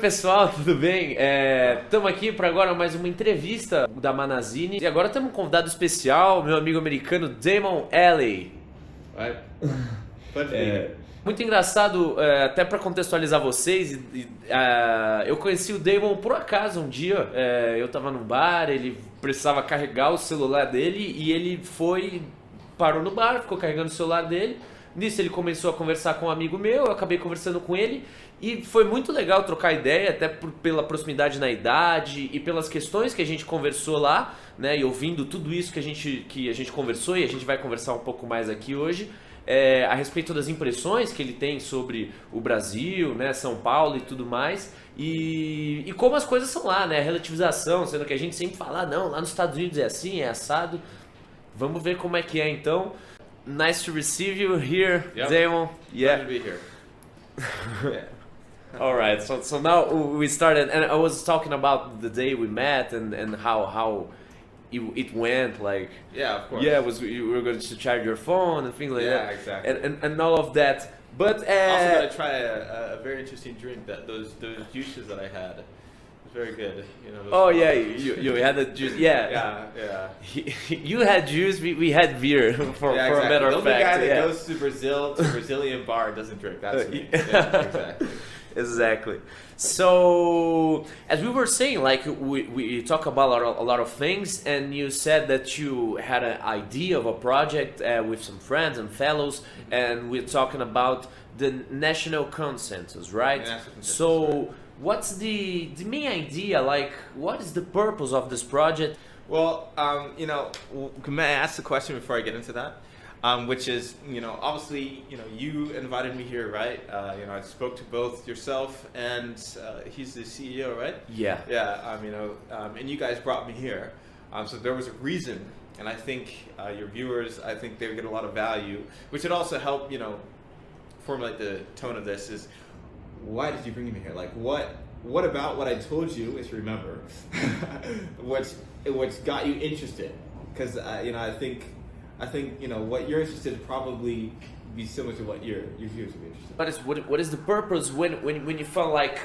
pessoal, tudo bem? Estamos aqui para agora mais uma entrevista da Manazyne. E agora temos um convidado especial, meu amigo americano Damon Alley. Pode vir. Muito engraçado, até para contextualizar vocês, eu conheci o Damon por acaso um dia. Eu estava num bar, ele precisava carregar o celular dele e ele parou no bar, ficou carregando o celular dele. Nisso ele começou a conversar com um amigo meu, eu acabei conversando com ele e foi muito legal trocar ideia, até pela proximidade na idade e pelas questões que a gente conversou lá, né? E ouvindo tudo isso que a gente conversou e a gente vai conversar um pouco mais aqui hoje, a respeito das impressões que ele tem sobre o Brasil, né? São Paulo e tudo mais. E como as coisas são lá, né? A relativização, sendo que a gente sempre fala, não, lá nos Estados Unidos é assim, é assado. Vamos ver como é que é então. Nice to receive you here, Yep. Damon. Glad to be here. Yeah. All right. So now we started, and I was talking about the day we met and how it went. Like, Yeah, of course. yeah, you were going to charge your phone and things like Yeah, that. exactly. And all of that. But Also got to try a very interesting drink those juices that I had. It was very good. You know. oh yeah, you had the juice. Yeah. Yeah. You had juice. We had beer for Yeah, a exactly. matter The of only fact. guy that yeah. goes to Brazil to a Brazilian bar and doesn't drink. That's me. Yeah. Yeah, exactly. Exactly. So, as we were saying, like we talk about a lot of things, and you said that you had an idea of a project with some friends and fellows, and we're talking about the national consensus, right? National consensus, So, right. what's the main idea? Like, what is the purpose of this project? Well, may I ask the question before I get into that? Which is, obviously, you invited me here, right? I spoke to both yourself and he's the CEO, right? Yeah. Yeah, and you guys brought me here. So there was a reason, and I think your viewers, I think they would get a lot of value, which would also help, formulate the tone of this is, why did you bring me here? Like, what about what I told you, if you remember, what's got you interested? Because, I think what you're interested in probably be similar to what your viewers would be interested in. What is the purpose when you felt like?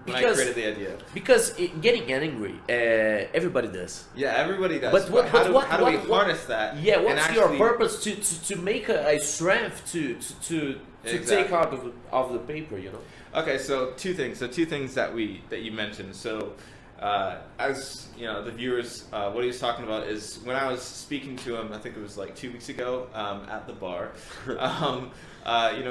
When I created the idea. Because getting angry, everybody does. Yeah, everybody does. But how do we harness that? Yeah, what's and actually, your purpose to make a strength to Exactly. take out of the paper, Okay, so two things. Two things that you mentioned. So, as the viewers, what he was talking about is when I was speaking to him, I think it was like 2 weeks ago at the bar. I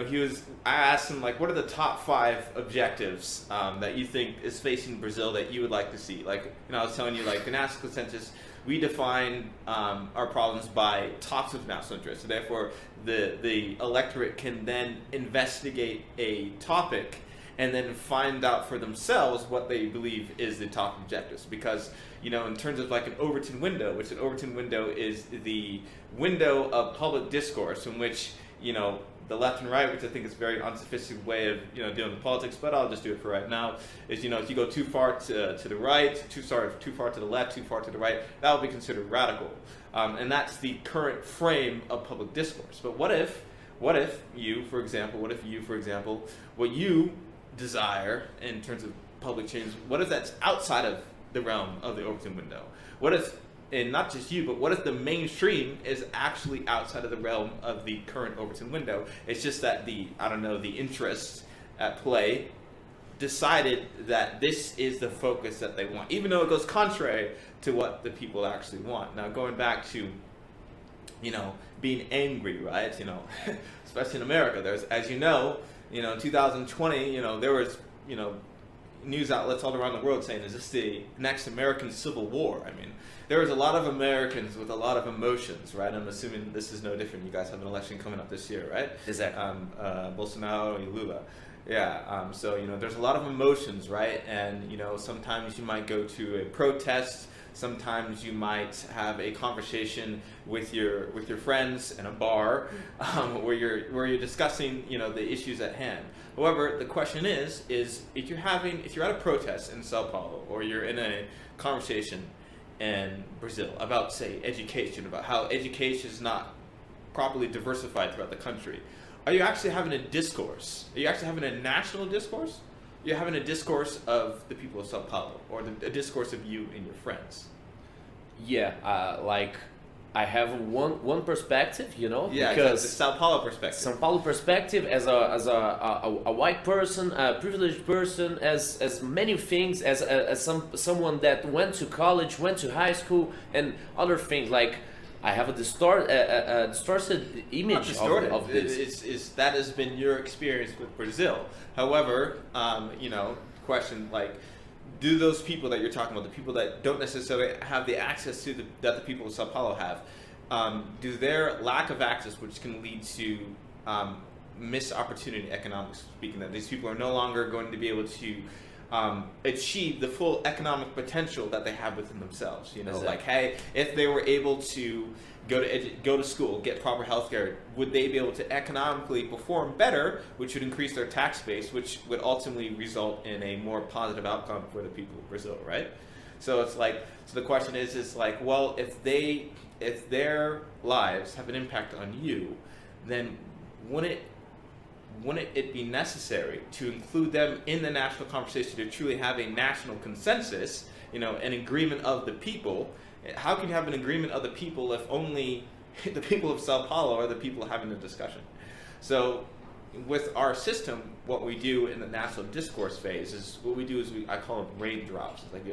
asked him like, what are the top 5 objectives that you think is facing Brazil that you would like to see? Like, I was telling you, like the national consensus, we define our problems by topics of national interest. So therefore, the electorate can then investigate a topic and then find out for themselves what they believe is the top objectives. Because, in terms of like an Overton window, which an Overton window is the window of public discourse in which, the left and right, which I think is a very unsophisticated way of, dealing with politics, but I'll just do it for right now, is, if you go too far to the right, too far to the left, too far to the right, that will be considered radical. And that's the current frame of public discourse. But what if you, for example, what you desire in terms of public change, what if that's outside of the realm of the Overton window? What if, and not just you, but what if the mainstream is actually outside of the realm of the current Overton window? It's just that the interests at play decided that this is the focus that they want, even though it goes contrary to what the people actually want. Now, going back to, being angry, right? Especially in America, there's, as in 2020, there was, news outlets all around the world saying, is this the next American Civil War? There was a lot of Americans with a lot of emotions, right? I'm assuming this is no different. You guys have an election coming up this year, right? Exactly. Bolsonaro and Lula. Yeah, so, there's a lot of emotions, right? And, sometimes you might go to a protest. Sometimes you might have a conversation with your friends in a bar where you're discussing the issues at hand. However, the question is if you're at a protest in Sao Paulo, or you're in a conversation in Brazil about, say, education, about how education is not properly diversified throughout the country, are you actually having a discourse? Are you actually having a national discourse? you're having a discourse of the people of Sao Paulo, or a discourse of you and your friends. Yeah, like I have one perspective, you know, Yeah, because the Sao Paulo perspective. São Paulo perspective as a white person, a privileged person, as many things, as someone that went to college, went to high school, and other things. Like I have a distorted image of this. That has been your experience with Brazil. However, question like, do those people that you're talking about, the people that don't necessarily have the access to that the people of Sao Paulo have, do their lack of access, which can lead to missed opportunity, economics speaking, that these people are no longer going to be able to achieve the full economic potential that they have within themselves? You know, Exactly. like, hey, if they were able to go to school, get proper health care, would they be able to economically perform better, which would increase their tax base, which would ultimately result in a more positive outcome for the people of Brazil, right? So it's like, so the question is like, well, if their lives have an impact on you, then wouldn't it be necessary to include them in the national conversation to truly have a national consensus, an agreement of the people? How can you have an agreement of the people if only the people of Sao Paulo are the people having the discussion? So with our system, what we do in the national discourse phase is I call them raindrops. It's like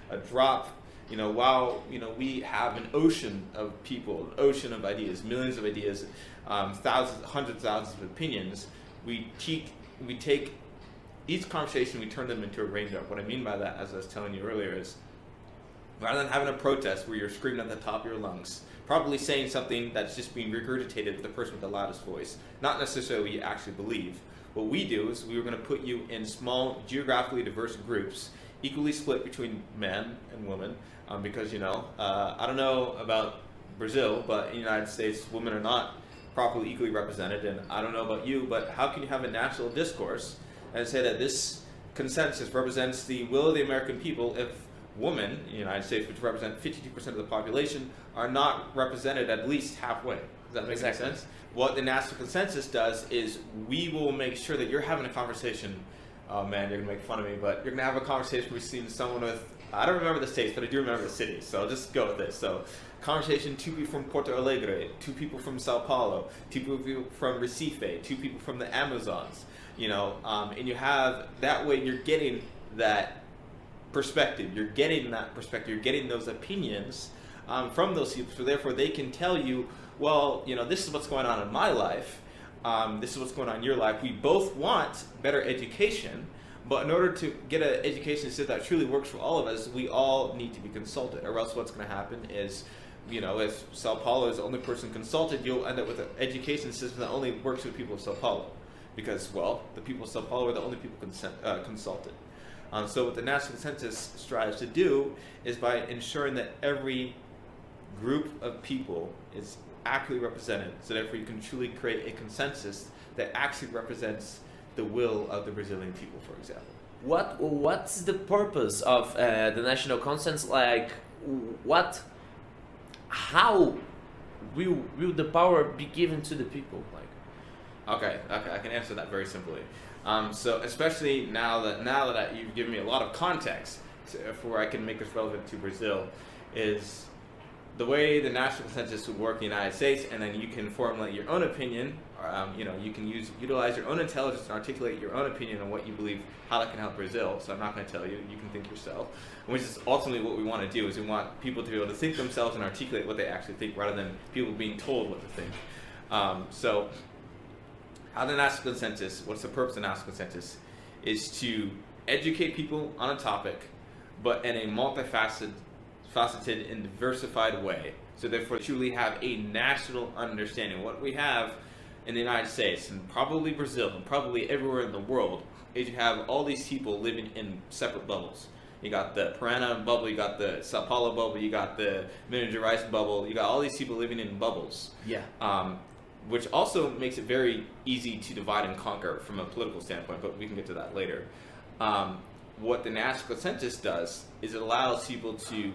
a drop, while we have an ocean of people, an ocean of ideas, millions of ideas, thousands, hundreds of thousands of opinions. We take each conversation, we turn them into a raindrop. What I mean by that, as I was telling you earlier, is rather than having a protest where you're screaming at the top of your lungs, probably saying something that's just being regurgitated with the person with the loudest voice, not necessarily what you actually believe. What we do is we're going to put you in small, geographically diverse groups, equally split between men and women, because, I don't know about Brazil, but in the United States, women are not properly equally represented, and I don't know about you, but how can you have a national discourse and say that this consensus represents the will of the American people if women in the United States, which represent 52% of the population, are not represented at least halfway? Does that make any sense? What the national consensus does is we will make sure that you're having a conversation. Oh man, you're going to make fun of me, but you're going to have a conversation with someone with, I don't remember the states, but I do remember the cities, so I'll just go with this. So, conversation, 2 people from Porto Alegre, 2 people from Sao Paulo, 2 people from Recife, 2 people from the Amazons, and you have, that way you're getting that perspective, you're getting those opinions from those people, so therefore they can tell you, well, this is what's going on in my life, this is what's going on in your life. We both want better education, but in order to get an education system that truly works for all of us, we all need to be consulted, or else what's going to happen is, if Sao Paulo is the only person consulted, you'll end up with an education system that only works with people of Sao Paulo, because, well, the people of Sao Paulo are the only people consulted. So what the national consensus strives to do is by ensuring that every group of people is accurately represented, so therefore you can truly create a consensus that actually represents the will of the Brazilian people, for example. What's the purpose of the national consensus? Like, how will the power be given to the people? Like, okay, I can answer that very simply. So especially now that you've given me a lot of context for where I can make this relevant to Brazil, is the way the national consensus would work in the United States, and then you can formulate your own opinion. You can utilize your own intelligence and articulate your own opinion on what you believe, how that can help Brazil. So I'm not going to tell you. You can think yourself. Which is ultimately what we want to do, is we want people to be able to think themselves and articulate what they actually think, rather than people being told what to think. So how the national consensus, what's the purpose of the national consensus, is to educate people on a topic, but in a multifaceted and diversified way. So therefore, truly have a national understanding. What we have in the United States, and probably Brazil, and probably everywhere in the world, is you have all these people living in separate bubbles. You got the Parana bubble, you got the Sao Paulo bubble, you got the Minas Gerais bubble, you got all these people living in bubbles. Yeah. Which also makes it very easy to divide and conquer from a political standpoint, but we can get to that later. What the national consensus does is it allows people to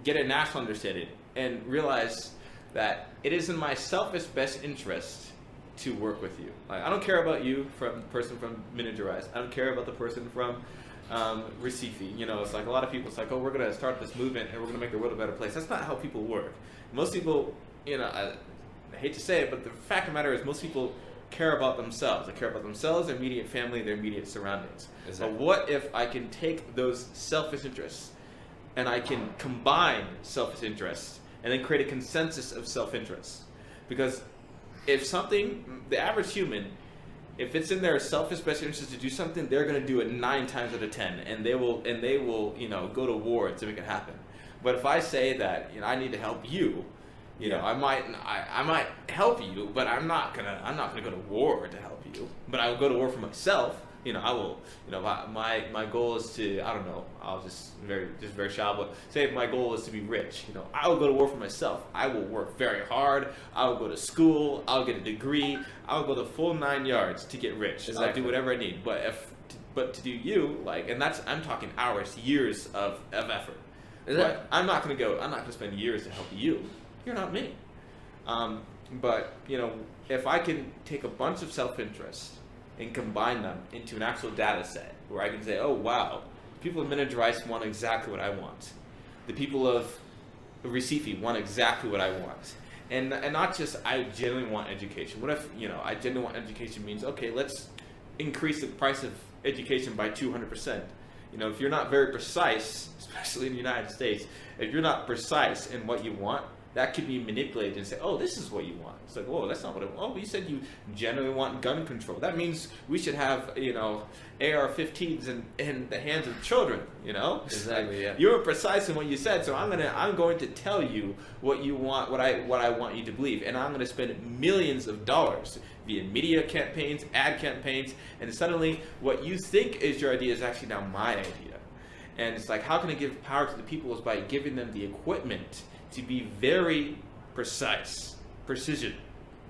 get a national understanding and realize that it is in my selfish best interest to work with you. Like, I don't care about you from the person from Minas Gerais. I don't care about the person from Recife. You know, it's like a lot of people, it's like, oh, we're going to start this movement and we're going to make the world a better place. That's not how people work. Most people, you know, I hate to say it, but the fact of the matter is most people care about themselves. They care about themselves, their immediate family, their immediate surroundings. Exactly. But what if I can take those selfish interests and I can combine selfish interests and then create a consensus of self-interest? Because if something, the average human, if it's in their selfish best interest to do something, they're going to do it 9 times out of 10, and they will, you know, go to war to make it happen. But if I say that, you know, I need to help you, you know, I might help you, but I'm not gonna go to war to help you. But I will go to war for myself. You know, I will. You know, my goal is to, I don't know. I'll just very shallow. But say if my goal is to be rich, you know, I will go to war for myself. I will work very hard. I will go to school. I'll get a degree. I will go the full 9 yards to get rich. Exactly. I'll do whatever I need. But to do you, like, and that's, I'm talking hours, years of effort. But I'm not gonna spend years to help you. You're not me. But, you know, if I can take a bunch of self-interest and combine them into an actual data set where I can say, oh, wow, the people of Minas Gerais want exactly what I want. The people of Recife want exactly what I want. And not just, I genuinely want education. What if, you know, I genuinely want education means, okay, let's increase the price of education by 200%. You know, if you're not very precise, especially in the United States, if you're not precise in what you want, that could be manipulated and say, oh, this is what you want. It's like, whoa, that's not what I want. Oh, you said you generally want gun control. That means we should have, you know, AR-15s in the hands of children, you know? Exactly, yeah. You were precise in what you said, so I'm going to tell you what you want, what I want you to believe. And I'm going to spend millions of dollars via media campaigns, ad campaigns, and suddenly what you think is your idea is actually now my idea. And it's like, how can I give power to the people? Is by giving them the equipment to be very precise. Precision.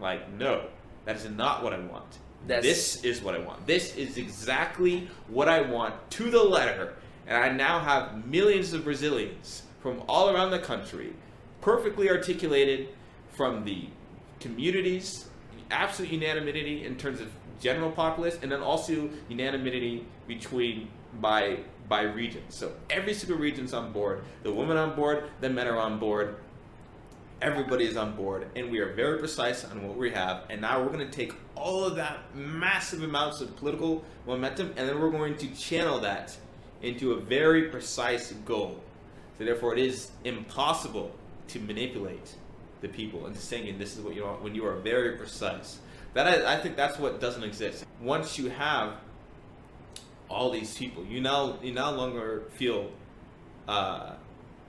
Like, no, that is not what I want. This is what I want. This is exactly what I want to the letter. And I now have millions of Brazilians from all around the country, perfectly articulated from the communities, absolute unanimity in terms of general populace, and then also unanimity by region. So every single region's on board. The women on board, the men are on board. Everybody is on board, and we are very precise on what we have. And now we're going to take all of that massive amounts of political momentum, and then we're going to channel that into a very precise goal. So therefore, it is impossible to manipulate the people into saying this is what you want when you are very precise. I think that's what doesn't exist. Once you have all these people, you no longer feel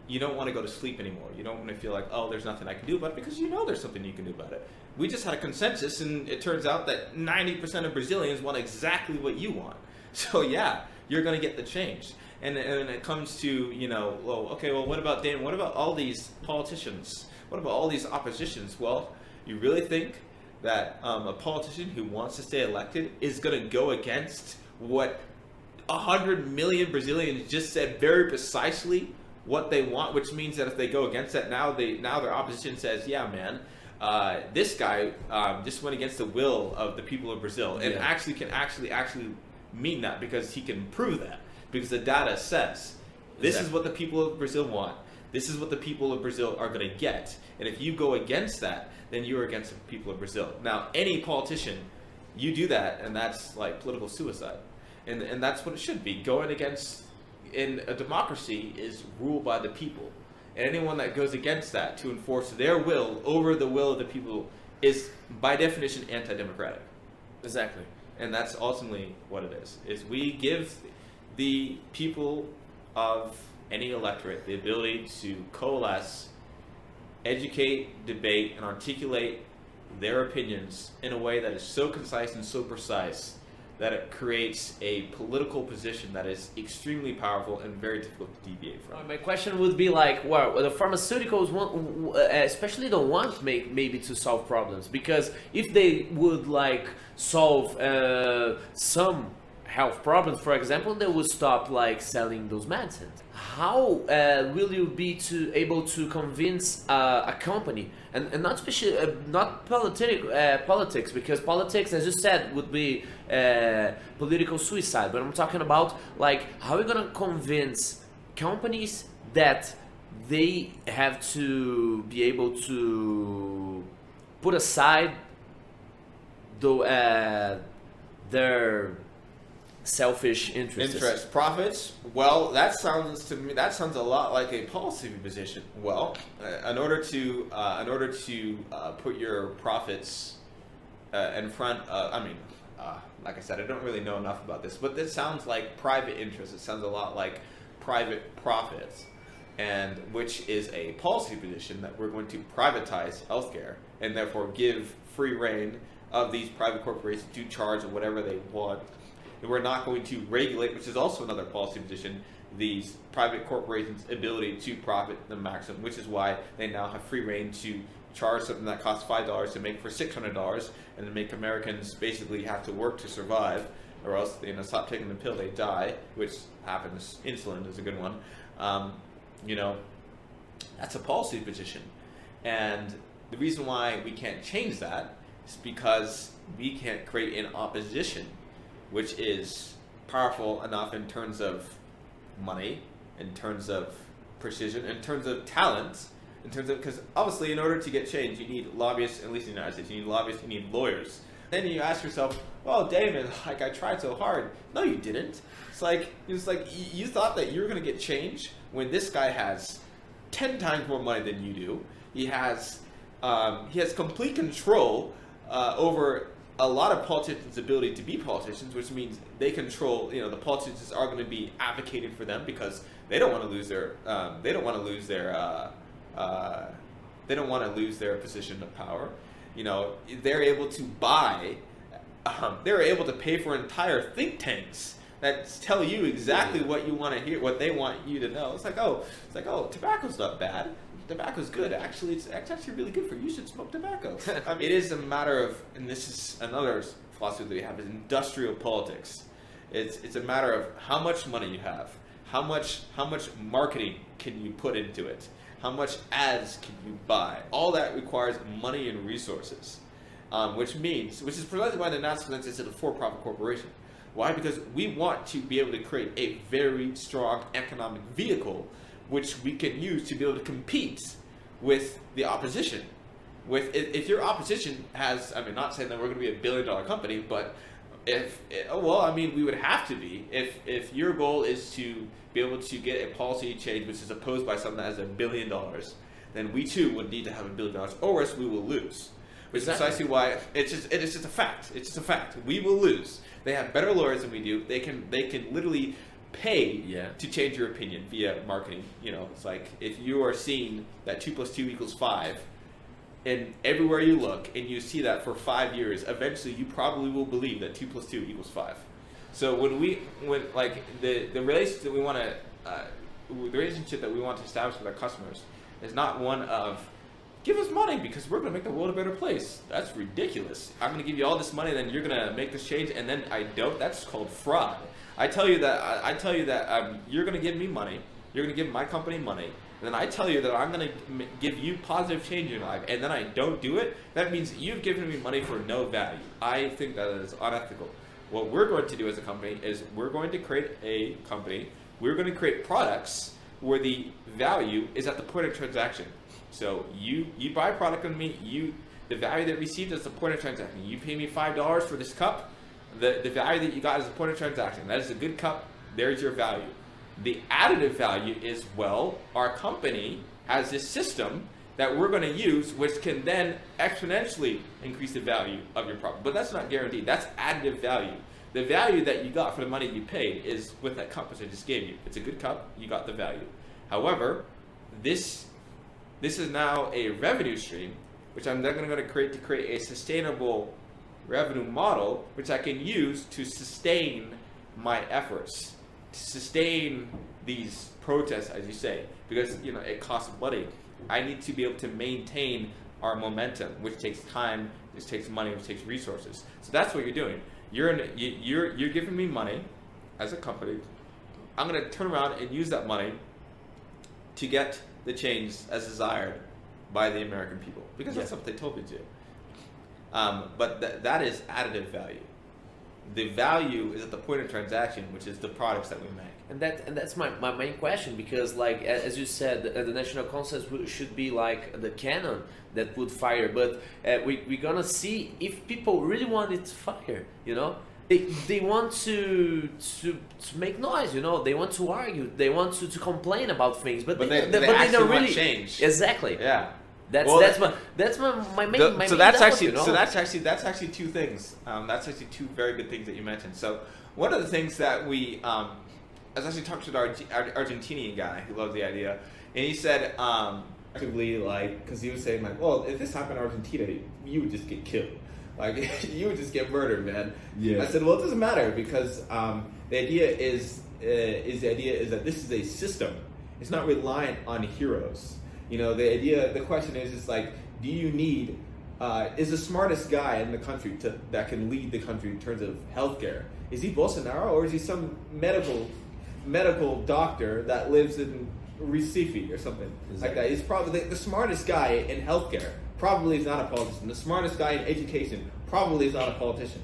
you don't want to go to sleep anymore. You don't want to feel like, oh, there's nothing I can do about it, because you know there's something you can do about it. We just had a consensus, and it turns out that 90% of Brazilians want exactly what you want. So yeah, you're going to get the change. And it comes to, you know, well, okay, well, what about Damon? What about all these politicians? What about all these oppositions? Well, you really think that a politician who wants to stay elected is going to go against what 100 million Brazilians just said very precisely what they want, which means that if they go against that, now their opposition says, yeah, man, this guy just went against the will of the people of Brazil, and can actually mean that, because he can prove that, because the data says this is what the people of Brazil want. This is what the people of Brazil are going to get. And if you go against that, then you are against the people of Brazil. Now, any politician, you do that, and that's like political suicide. And that's what it should be. Going against, in a democracy, is ruled by the people. And anyone that goes against that to enforce their will over the will of the people is, by definition, anti-democratic. Exactly. And that's ultimately what it is we give the people of any electorate the ability to coalesce, educate, debate, and articulate their opinions in a way that is so concise and so precise that it creates a political position that is extremely powerful and very difficult to deviate from. My question would be like, well, the pharmaceuticals want, especially don't want maybe to solve problems, because if they would like solve some health problems, for example, they will stop like selling those medicines. How will you be able to convince a company, and not especially not politics, because politics, as you said, would be political suicide. But I'm talking about like how are you gonna convince companies that they have to be able to put aside their selfish interests. Profits. Well, that sounds a lot like a policy position. Well, in order to put your profits in front. Like I said, I don't really know enough about this, but this sounds like private interest. It sounds a lot like private profits, and which is a policy position that we're going to privatize healthcare and therefore give free reign of these private corporations to charge whatever they want. And we're not going to regulate, which is also another policy position, these private corporations' ability to profit the maximum, which is why they now have free reign to charge something that costs $5 to make for $600, and to make Americans basically have to work to survive, or else they stop taking the pill, they die, which happens. Insulin is a good one. That's a policy position. And the reason why we can't change that is because we can't create an opposition which is powerful enough in terms of money, in terms of precision, in terms of talent, in terms of, because obviously in order to get change you need lobbyists, at least in the United States, you need lobbyists, you need lawyers. Then you ask yourself, well, Damon, like I tried so hard. No, you didn't. It's like you thought that you were going to get change when this guy has 10 times more money than you do. He has complete control over a lot of politicians' ability to be politicians, which means they control. The politicians are going to be advocating for them because they don't want to lose their position of power. They're able to buy. They're able to pay for entire think tanks that tell you exactly what you want to hear, what they want you to know. It's like, oh, tobacco's not bad. Tobacco's good. Actually, it's actually really good for you. You should smoke tobacco. It is a matter of, and this is another philosophy that we have, is industrial politics. It's a matter of how much money you have, how much marketing can you put into it, how much ads can you buy. All that requires money and resources, which is precisely why the National Consensus is a for-profit corporation. Why? Because we want to be able to create a very strong economic vehicle which we can use to be able to compete with the opposition. If your opposition has, not saying that we're going to be $1 billion company, but we would have to be. If your goal is to be able to get a policy change which is opposed by someone that has $1 billion, then we too would need to have $1 billion, or else we will lose. Which is precisely why it is just a fact. It's just a fact. We will lose. They have better lawyers than we do. They can literally pay to change your opinion via marketing. It's like if you are seeing that 2 + 2 = 5, and everywhere you look and you see that for 5 years, eventually you probably will believe that 2 + 2 = 5. So when the relationship that we want to establish with our customers is not one of give us money because we're going to make the world a better place. That's ridiculous. I'm going to give you all this money, then you're going to make this change, and then I don't. That's called fraud. I tell you that you're going to give me money. You're going to give my company money. And then I tell you that I'm going to give you positive change in your life, and then I don't do it. That means you've given me money for no value. I think that is unethical. What we're going to do as a company is we're going to create a company. We're going to create products where the value is at the point of transaction. So you buy a product from me. The value that received is the point of transaction. You pay me $5 for this cup. The value that you got is the point of transaction. That is a good cup. There's your value. The additive value is, our company has this system that we're going to use, which can then exponentially increase the value of your product. But that's not guaranteed. That's additive value. The value that you got for the money you paid is with that cup which I just gave you. It's a good cup. You got the value. However, this is now a revenue stream, which I'm then going to create a sustainable revenue model, which I can use to sustain my efforts, to sustain these protests, as you say, because it costs money. I need to be able to maintain our momentum, which takes time, which takes money, which takes resources. So that's what you're doing. you're giving me money as a company. I'm going to turn around and use that money to get the change as desired by the American people, because that's what they told me to. But that is additive value. The value is at the point of transaction, which is the products that we make. And that's my main question, because like as you said, the national consensus should be like the cannon that would fire, but we're gonna see if people really want it to fire, you know. They want to make noise, you know. They want to argue. They want to complain about things, but they don't really change. Exactly. Yeah. That's my main. So main that's doubt, actually you know? so that's actually two things. That's actually two very good things that you mentioned. So one of the things that we I was actually talking to our Argentinian guy who loved the idea, and he said actively, like, because he was saying like, well, if this happened in Argentina, you would just get killed. Like, you would just get murdered, man. Yeah. I said, well, it doesn't matter, because the idea is that this is a system. It's not reliant on heroes. You know, the question is like, do you need, is the smartest guy in the country that can lead the country in terms of healthcare? Is he Bolsonaro, or is he some medical doctor that lives in Recife or something like that? He's probably the smartest guy in healthcare. Probably is not a politician. The smartest guy in education probably is not a politician.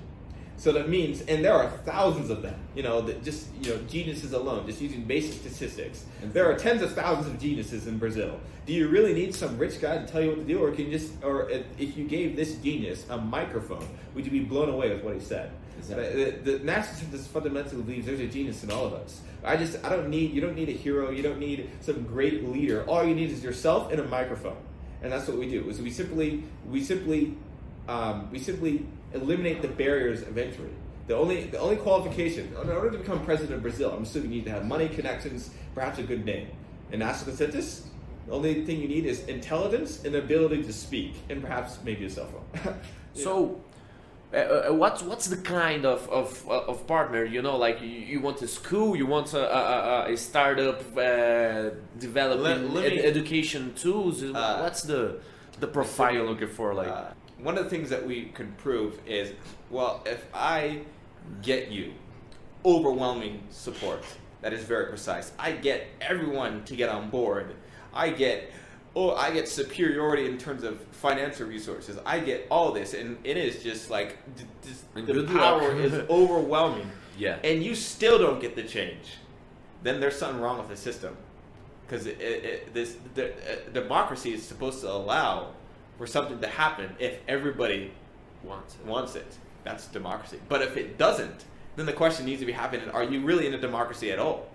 So that means, and there are thousands of them, you know, that just, you know, geniuses alone, just using basic statistics. There are tens of thousands of geniuses in Brazil. Do you really need some rich guy to tell you what to do, or can you just, or if you gave this genius a microphone, would you be blown away with what he said? Exactly. The narcissist fundamentally believes there's a genius in all of us. You don't need a hero, you don't need some great leader. All you need is yourself and a microphone. And that's what we do. Is we simply eliminate the barriers eventually. The only qualification in order to become president of Brazil, I'm assuming you need to have money, connections, perhaps a good name. In national consensus, the only thing you need is intelligence and the ability to speak, and perhaps maybe a cell phone. So, what's the kind of partner? You know, like you want a school, you want a startup developing education tools. What's the profile you're looking for? Like, one of the things that we can prove is, well, if I get you overwhelming support that is very precise, I get everyone to get on board, I get superiority in terms of financial resources, I get all this, and it is just like the power is overwhelming. Yeah. And you still don't get the change, then there's something wrong with the system, because democracy is supposed to allow for something to happen if everybody wants it. That's democracy. But if it doesn't, then the question needs to be happening, are you really in a democracy at all?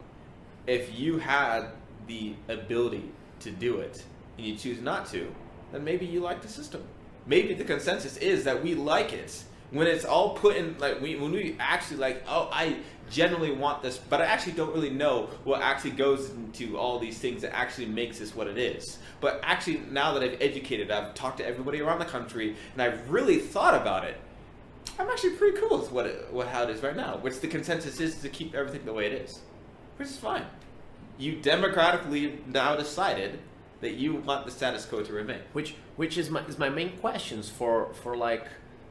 If you had the ability to do it and you choose not to, then maybe you like the system. Maybe the consensus is that we like it when it's all put in, like when we actually like, oh, I generally want this, but I actually don't really know what actually goes into all these things that actually makes this what it is. But actually, now that I've educated, I've talked to everybody around the country, and I've really thought about it, I'm actually pretty cool with how it is right now, which the consensus is to keep everything the way it is, which is fine. You democratically now decided that you want the status quo to remain. Which is my main questions for like,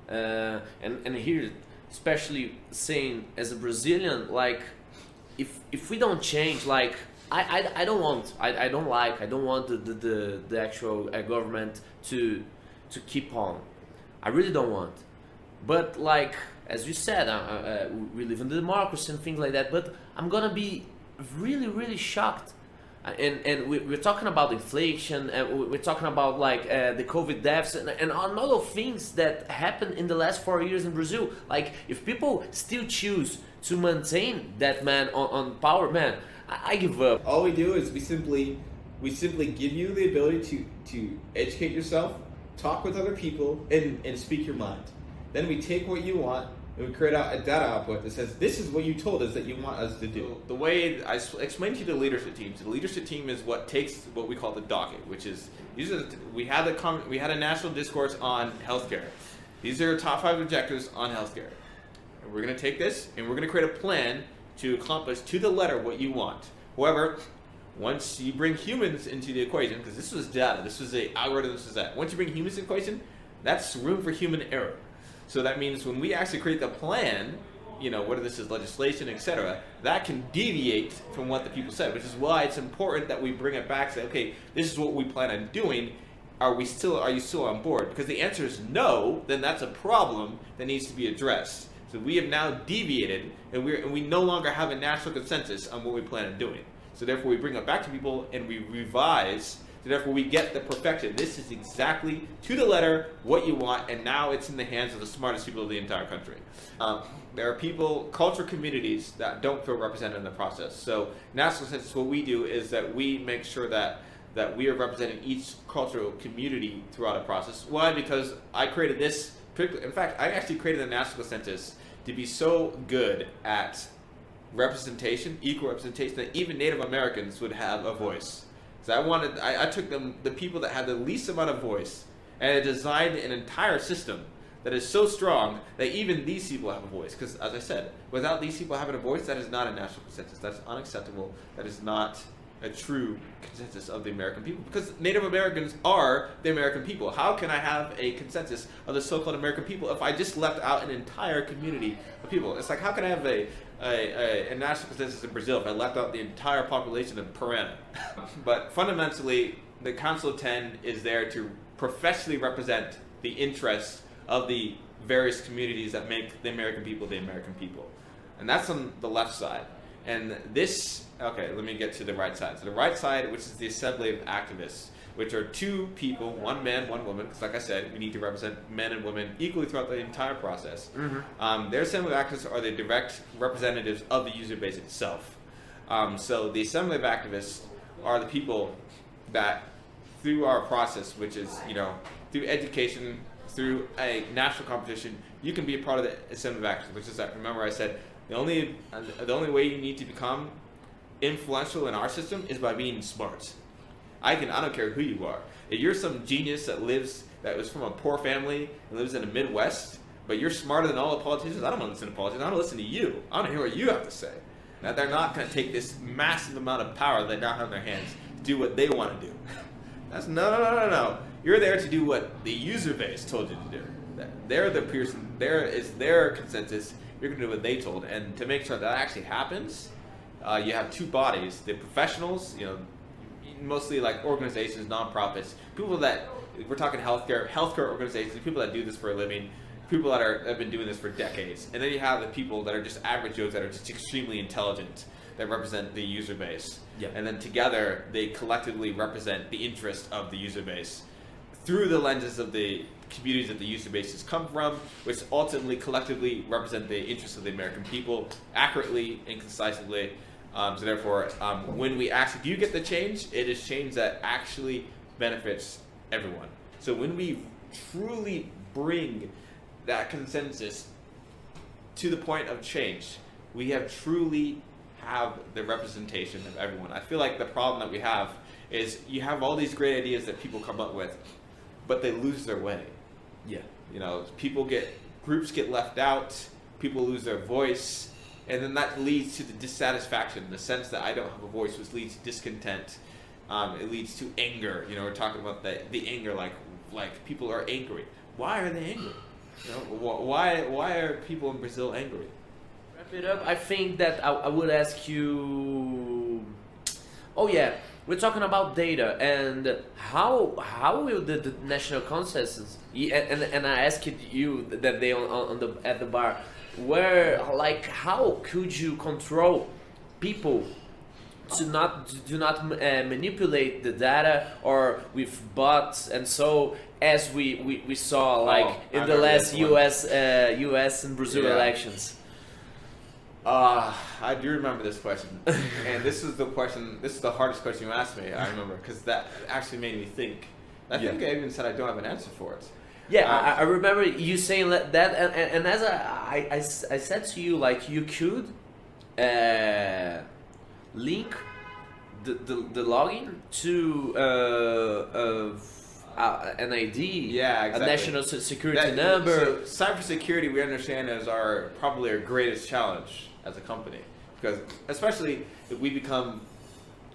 and here, especially saying as a Brazilian, like, if we don't change, like, I don't want the actual government to keep on. I really don't want. But like, as you said, we live in the democracy and things like that, but I'm gonna be really, really shocked. And we're talking about inflation, and we're talking about like the COVID deaths and all of things that happened in the last 4 years in Brazil. Like, if people still choose to maintain that man on power, man, I give up. All we do is we simply give you the ability to educate yourself, talk with other people, and speak your mind. Then we take what you want and we create a data output that says, this is what you told us that you want us to do. The way I explained to you the leadership team. So the leadership team is what takes what we call the docket, which is we had a national discourse on healthcare. These are our top 5 objectives on healthcare. And we're going to take this and we're going to create a plan to accomplish to the letter what you want. However, once you bring humans into the equation, because this was data, this was an algorithm, this was that. Once you bring humans into the equation, that's room for human error. So that means when we actually create the plan, whether this is legislation, etc., that can deviate from what the people said, which is why it's important that we bring it back, say, okay, this is what we plan on doing. Are you still on board? Because the answer is no, then that's a problem that needs to be addressed. So we have now deviated, and we no longer have a national consensus on what we plan on doing. So therefore we bring it back to people and we revise. So therefore we get the perfection. This is exactly to the letter what you want, and now it's in the hands of the smartest people of the entire country. There are people, cultural communities that don't feel represented in the process. So national consensus, what we do is that we make sure that we are representing each cultural community throughout the process. Why? Because I created this, in fact, I actually created the national consensus to be so good at representation, equal representation, that even Native Americans would have a voice. So I took the people that had the least amount of voice, and I designed an entire system that is so strong that even these people have a voice. Because as I said, without these people having a voice, that is not a national consensus. That's unacceptable. That is not a true consensus of the American people, because Native Americans are the American people. How can I have a consensus of the so-called American people if I just left out an entire community of people? It's like, how can I have a national consensus in Brazil if I left out the entire population of Parana? But fundamentally, the Council of 10 is there to professionally represent the interests of the various communities that make the American people, and that's on the left side. And this, okay, let me get to the right side. So the right side, which is the Assembly of Activists, which are two people, one man, one woman, because like I said, we need to represent men and women equally throughout the entire process. Their Assembly of Activists are the direct representatives of the user base itself. So the Assembly of Activists are the people that, through our process, which is, through education, through a national competition, you can be a part of the Assembly of Activists, which is that, remember I said, the only way you need to become influential in our system is by being smart. I don't care who you are. If you're some genius that was from a poor family and lives in the Midwest, but you're smarter than all the politicians, I don't want to listen to politicians. I want to listen to you. I want to hear what you have to say. Now, they're not going to take this massive amount of power they now have in their hands to do what they want to do. That's no. You're there to do what the user base told you to do. They're the person. There is their consensus. You're going to do what they told. And to make sure that actually happens, you have two bodies: the professionals, mostly like organizations, nonprofits, people that, we're talking healthcare organizations, people that do this for a living, people that have been doing this for decades. And then you have the people that are just average Joes that are just extremely intelligent, that represent the user base. Yeah. And then together, they collectively represent the interest of the user base through the lenses of the communities that the user bases come from, which ultimately collectively represent the interests of the American people accurately and concisely. So therefore, when we actually do get the change, it is change that actually benefits everyone. So when we truly bring that consensus to the point of change, we truly have the representation of everyone. I feel like the problem that we have is you have all these great ideas that people come up with, but they lose their way. Yeah. Groups get left out, people lose their voice, and then that leads to the dissatisfaction, the sense that I don't have a voice, which leads to discontent. It leads to anger. We're talking about the anger, like people are angry. Why are they angry? Why are people in Brazil angry? Wrap it up. I think that I would ask you. Oh yeah, we're talking about data and how will the national consensus and I asked you that day at the bar, where how could you control people to not manipulate the data or with bots, and so as we saw in the last US and Brazil elections. I do remember this question, and this is the hardest question you asked me. I remember, because that actually made me think. I think I even said I don't have an answer for it. Yeah, I remember you saying that, and as I said to you, you could link the login to an ID, exactly. A national security number. So cybersecurity, we understand, as probably our greatest challenge as a company, because especially if we become,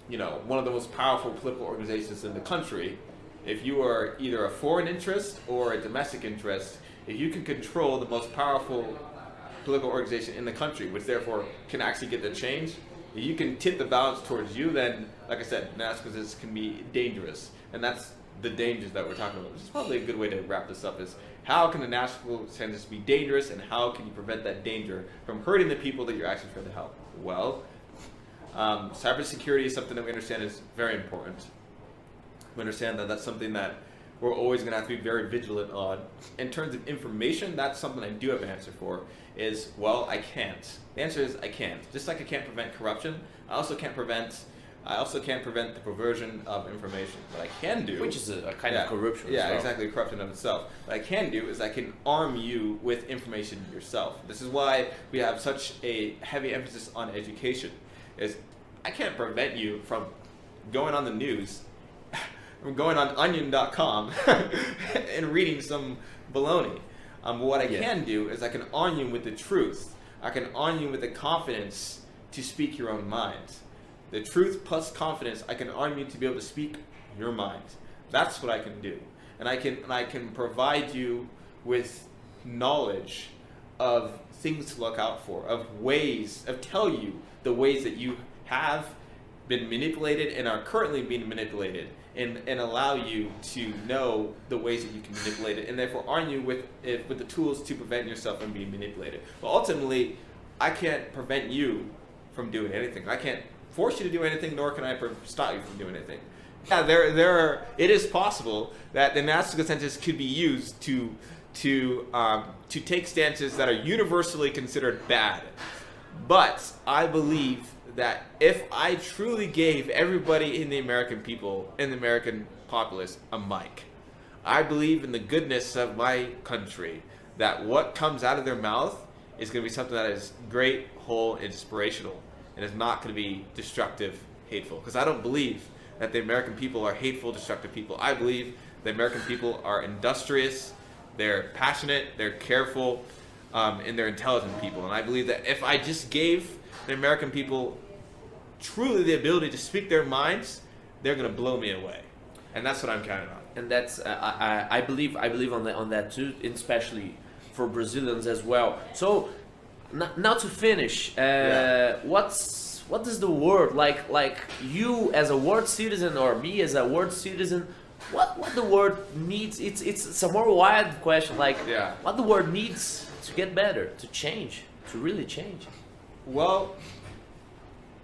one of the most powerful political organizations in the country, if you are either a foreign interest or a domestic interest, if you can control the most powerful political organization in the country, which therefore can actually get the change, if you can tip the balance towards you, then, like I said, national consensus can be dangerous. And that's the dangers that we're talking about, which is probably a good way to wrap this up, is how can the national consensus be dangerous, and how can you prevent that danger from hurting the people that you're actually trying to help? Well, cybersecurity is something that we understand is very important. We understand that that's something that we're always going to have to be very vigilant on. In terms of information, that's something I do have an answer for, is, well, I can't. The answer is I can't. Just like I can't prevent corruption, I also can't prevent the perversion of information. What I can do... Which is a kind of corruption Yeah, as well. exactly, corruption of itself. What I can do is I can arm you with information yourself. This is why we have such a heavy emphasis on education. Is I can't prevent you from going on the news, from going on onion.com and reading some baloney. What I can do is I can arm you with the truth. I can arm you with the confidence to speak your own mind. The truth plus confidence, I can arm you to be able to speak your mind. That's what I can do. And I can provide you with knowledge of things to look out for, of ways, of tell you the ways that you have been manipulated and are currently being manipulated, and allow you to know the ways that you can manipulate it, and therefore arm you with the tools to prevent yourself from being manipulated. But ultimately, I can't prevent you from doing anything. I can't force you to do anything, nor can I stop you from doing anything. Yeah, it is possible that the national consensus could be used to take stances that are universally considered bad. But I believe that if I truly gave everybody in the American people, in the American populace, a mic, I believe in the goodness of my country, that what comes out of their mouth is going to be something that is great, whole, inspirational, and is not going to be destructive, hateful. Because I don't believe that the American people are hateful, destructive people. I believe the American people are industrious, they're passionate, they're careful, and they're intelligent people. And I believe that if I just gave the American people truly the ability to speak their minds, they're going to blow me away. And that's what I'm counting on. And that's I believe on that too, especially for Brazilians as well. So now to finish, what does the word, like you as a world citizen or me as a world citizen, what the word needs? It's a more wide question. What the word needs to get better, to change, to really change. Well,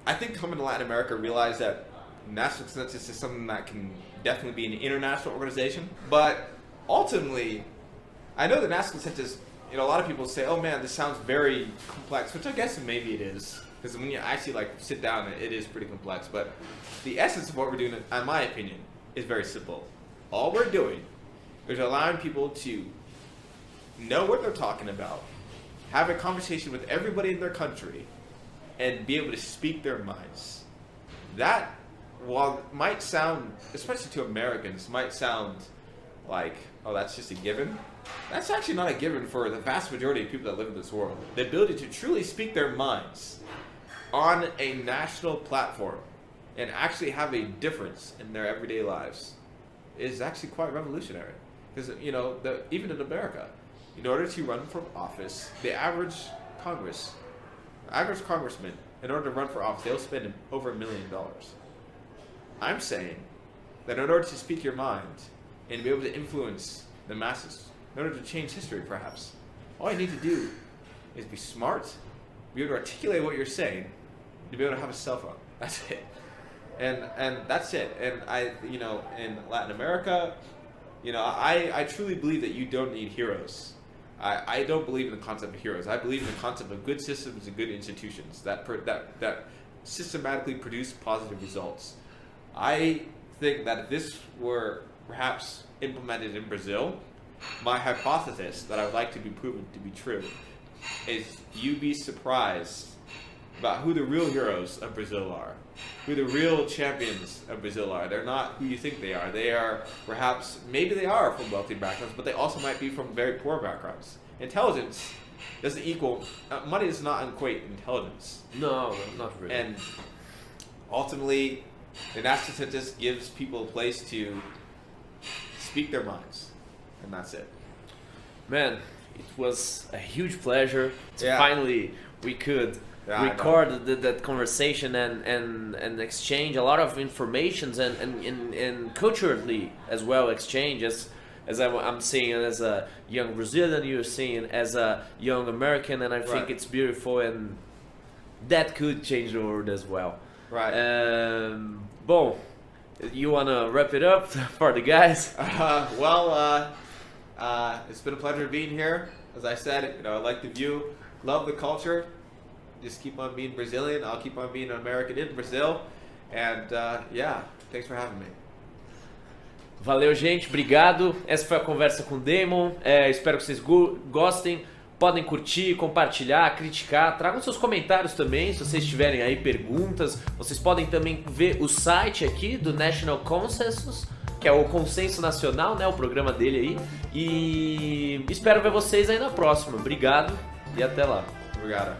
I think coming to Latin America realized that national consensus is something that can definitely be an international organization. But ultimately, I know the national consensus, a lot of people say, oh man, this sounds very complex, which I guess maybe it is. Because when you actually sit down, it is pretty complex. But the essence of what we're doing, in my opinion, is very simple. All we're doing is allowing people to know what they're talking about, have a conversation with everybody in their country, and be able to speak their minds. That, while it might sound, especially to Americans, might sound like, oh, that's just a given. That's actually not a given for the vast majority of people that live in this world. The ability to truly speak their minds on a national platform and actually have a difference in their everyday lives is actually quite revolutionary. Because, even in America, in order to run for office, the average congressman, in order to run for office, they'll spend over $1 million. I'm saying that in order to speak your mind and be able to influence the masses, in order to change history perhaps, all you need to do is be smart, be able to articulate what you're saying, to be able to have a cell phone. That's it. And that's it. And in Latin America, I truly believe that you don't need heroes. I don't believe in the concept of heroes. I believe in the concept of good systems and good institutions that systematically produce positive results. I think that if this were perhaps implemented in Brazil, my hypothesis that I would like to be proven to be true is you'd be surprised about who the real heroes of Brazil are, who the real champions of Brazil are. They're not who you think they are. They are perhaps, maybe they are from wealthy backgrounds, but they also might be from very poor backgrounds. Intelligence doesn't equal, money does not equate intelligence. No, not really. And ultimately, the national consensus gives people a place to speak their minds. And that's it. Man, It was a huge pleasure to Yeah. finally we could Yeah, I record that conversation and exchange a lot of informations and culturally as well exchange as I'm seeing as a young Brazilian, you're seeing as a young American, and I think Right. it's beautiful, and that could change the world as well. Right. Bom, you wanna wrap it up for the guys? It's been a pleasure being here. As I said, I like the view, love the culture. Just keep on being Brazilian. I'll keep on being an American in Brazil. And thanks for having me. Valeu, gente. Obrigado. Essa foi a conversa com o Damon. Espero que vocês gostem. Podem curtir, compartilhar, criticar. Tragam seus comentários também, se vocês tiverem aí perguntas. Vocês podem também ver o site aqui do National Consensus, que é o Consenso Nacional, né? O programa dele aí. E espero ver vocês aí na próxima. Obrigado e até lá. Obrigado.